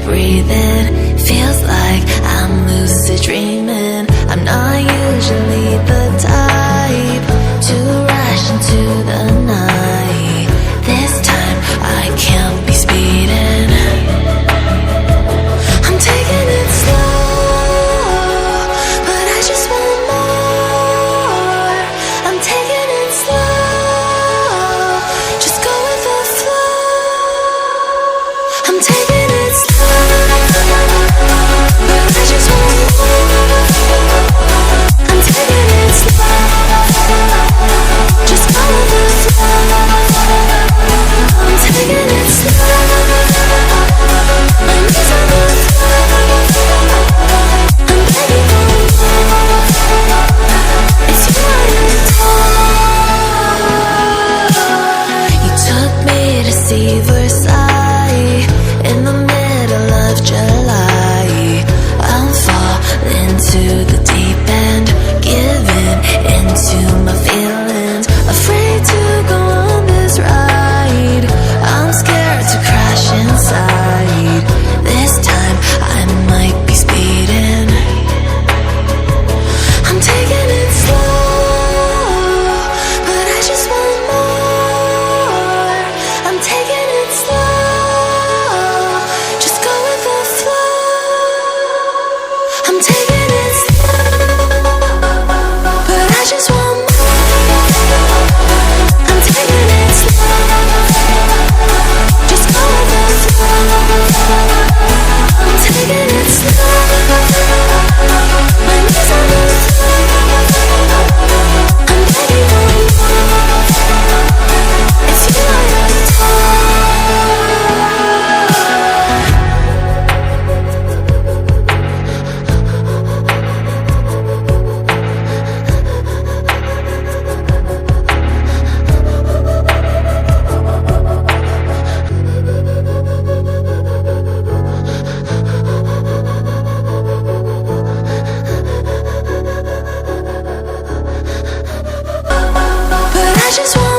breathing. Feels like I'm lucid dreaming. I'm not usually the type to rush into the night. This time I can't be speeding. I'm taking it slow, but I just want more. I'm taking it slow, just go with the flow. I'm taking it slow, but I just want more. I'm taking it slow, just go with the flow. I'm taking it slow, my knees on the floor. I'm begging for more. It's you I adore. You took me to see Versailles in the middle of July. I'm falling to the deep end, giving into my feelings, afraid to go on this ride. I'm scared to crash inside. This time I might be speeding. I'm taking it slow, but I just want more. I'm taking it slow, just go with the flow. I'm taking it slow, but I just want more. I'm taking it slow, just go with the flow. I'm taking it slow, my knees on the floor. I'm begging for more. It's you I but I just want